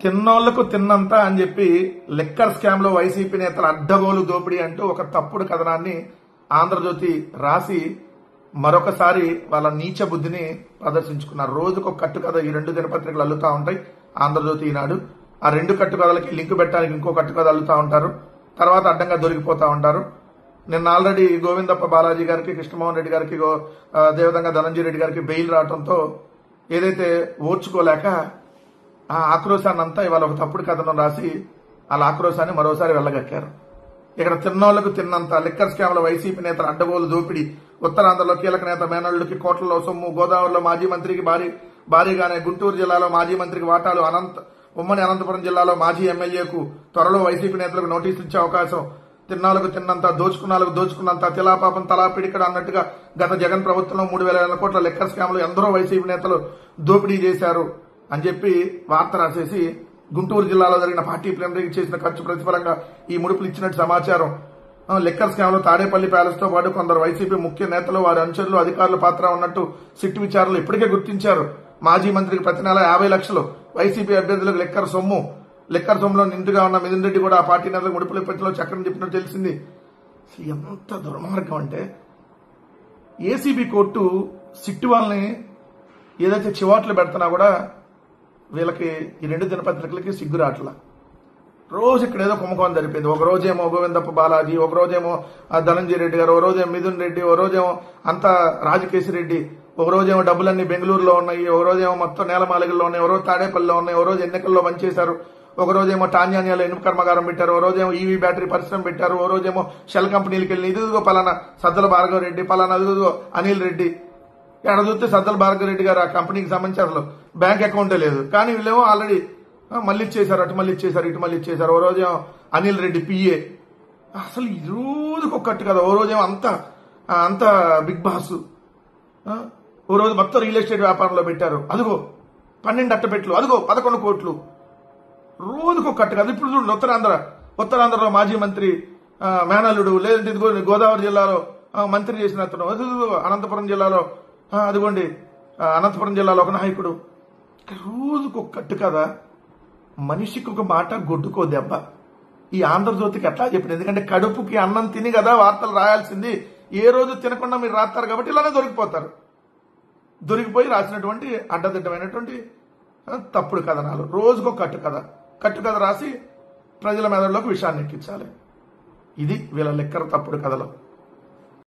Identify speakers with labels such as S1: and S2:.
S1: తిన్నోళ్లకు తిన్నంత అని చెప్పి లిక్కర్ స్కామ్ లో వైసీపీ నేతల అడ్డగోలు దోపిడీ అంటూ ఒక తప్పుడు కథనాన్ని ఆంధ్రజ్యోతి రాసి మరొకసారి వాళ్ళ నీచ బుద్ధిని ప్రదర్శించుకున్నారు. రోజుకు ఒక కట్టుకథ ఈ రెండు దినపత్రికలు అల్లుతా ఉంటాయి, ఆంధ్రజ్యోతి ఈనాడు. ఆ రెండు కట్టుకథలకి లింకు పెట్టడానికి ఇంకో కట్టుకథ అల్లుతా ఉంటారు, తర్వాత అడ్డంగా దొరికిపోతా ఉంటారు. నిన్న ఆల్రెడీ గోవిందప్ప బాలాజీ గారికి, కృష్ణమోహన్ రెడ్డి గారికి, దేవదంగ ధనంజయ రెడ్డి గారికి బెయిల్ రావడంతో ఏదైతే ఓర్చుకోలేక ఆ ఆక్రోశాన్ని అంతా ఇవాళ ఒక తప్పుడు కథనం రాసి వాళ్ళ ఆక్రోశాన్ని మరోసారి వెళ్ళగక్కారు. ఇక్కడ తిన్నోళ్లకు తిన్నంత లిక్కర్ స్కామ్ లో వైసీపీ నేతల అడ్డగోలు దోపిడీ, ఉత్తరాంధ్రలో కీలక నేత మేనల్లుడికి కోట్లలో సొమ్ము, గోదావరిలో మాజీ మంత్రికి భారీగానే, గుంటూరు జిల్లాలో మాజీ మంత్రికి వాటాలు, ఉమ్మడి అనంతపురం జిల్లాలో మాజీ ఎమ్మెల్యేకు త్వరలో వైసీపీ నేతలకు నోటీసులు ఇచ్చే అవకాశం, తిన్నాలకు తిన్నంత, దోచుకున్నాలకు దోచుకున్నంత, తిలాపాపం తలా పిడికడ అన్నట్టుగా గత జగన్ ప్రభుత్వంలో 3,000 కోట్ల లిక్కర్ స్కామ్ లో ఎందరో వైసీపీ నేతలు దోపిడీ చేశారు అని చెప్పి వార్త రాసేసి గుంటూరు జిల్లాలో జరిగిన పార్టీ ప్లీనరీకి చేసిన ఖర్చు ప్రతిఫలంగా ఈ ముడుపులు ఇచ్చినట్టు సమాచారం. లిక్కర్ స్కామ్ లో తాడేపల్లి ప్యాలెస్ తో పాటు కొందరు వైసీపీ ముఖ్య నేతలు, వారి అనుచరులు, అధికారుల పాత్ర ఉన్నట్టు సిట్ విచారణలు ఇప్పటికే గుర్తించారు. మాజీ మంత్రికి ప్రతి నెల 50 లక్షలు వైసీపీ అభ్యర్థులకు లిక్కర్ సొమ్ములో నిండుగా ఉన్న మిథున్ రెడ్డి కూడా ఆ పార్టీ నేతలకు ముడుపుల పెట్టులో చక్రం చెప్పినట్టు తెలిసింది. ఎంత దుర్మార్గం అంటే ఏసీబీ కోర్టు సిట్ వాళ్ళని ఏదైతే చివాట్లు పెడుతున్నా కూడా వీళ్ళకి ఈ రెండు దినపత్రికలకి సిగ్గు రాట్లా. రోజు ఇక్కడ ఏదో కుంభకోణం జరిపింది. ఒక రోజేమో గోవిందప్ప బాలాజీ, ఒక రోజేమో ధనంజయ రెడ్డి గారు, ఒక రోజేమో మిథున్ రెడ్డి, ఒక రోజేమో అంతా రాజకేశి రెడ్డి, ఒక రోజేమో డబ్బులన్నీ బెంగళూరులో ఉన్నాయి, ఒక రోజేమో మొత్తం నేలమాలిగల్లో ఉన్నాయి, ఒక రోజు తాడేపల్లిలో ఉన్నాయి, ఒక రోజు ఎన్నికల్లో పనిచేశారు, ఒక రోజేమో టాంజానియాలో ఇనుప కర్మాగారం పెట్టారు, ఒక రోజేమో ఈవీ బ్యాటరీ పరిశ్రమ పెట్టారు, ఒక రోజేమో షెల్ కంపెనీలకు వెళ్ళి ఇదిగో పలానా సద్దల భార్గవ రెడ్డి, పలానా ఇదిగో అనిల్ రెడ్డి. ఎక్కడ చూస్తే సద్దల భార్గవ రెడ్డి గారు ఆ కంపెనీకి సంబంధించి అసలు బ్యాంక్ అకౌంటే లేదు, కానీ వీళ్ళేమో ఆల్రెడీ మళ్ళీ ఇచ్చేశారు, అటు మళ్ళీ ఇచ్చేశారు, ఇటు మళ్ళీ ఇచ్చేశారు. ఓ రోజేమో అనిల్ రెడ్డి పిఏ. అసలు ఈ రోజుకు ఒక్కట్టు కదా. ఓ రోజేమో అంత బిగ్ బాస్, ఓ రోజు మొత్తం రియల్ ఎస్టేట్ వ్యాపారంలో పెట్టారు, అదిగో 12 అట్టపెట్లు, అదిగో 11 కోట్లు. రోజుకు ఒక్కట్టు కదా. ఇప్పుడు చూడండి ఉత్తరాంధ్రలో మాజీ మంత్రి మేనల్లుడు, లేదంటే ఇదిగో గోదావరి జిల్లాలో మంత్రి చేసిన అతను, అదిగో అనంతపురం జిల్లాలో అదిగోండి అనంతపురం జిల్లాలో ఒక నాయకుడు. రోజుకు ఒక్కట్టు కదా. మనిషికి ఒక మాట గొడ్డుకో దెబ్బ. ఈ ఆంధ్రజ్యోతికి ఎట్లా చెప్పింది? ఎందుకంటే కడుపుకి అన్నం తిని కదా వార్తలు రాయాల్సింది. ఏ రోజు తినకుండా మీరు రాస్తారు కాబట్టి ఇలానే దొరికిపోతారు. దొరికిపోయి రాసినటువంటి అడ్డదిడ్డమైనటువంటి తప్పుడు కథనాలు. రోజుకో కట్టుకథ రాసి ప్రజల మెదడులోకి విషయాన్ని ఎక్కించాలి. ఇది వీళ్ళ లెక్కర తప్పుడు కథలు.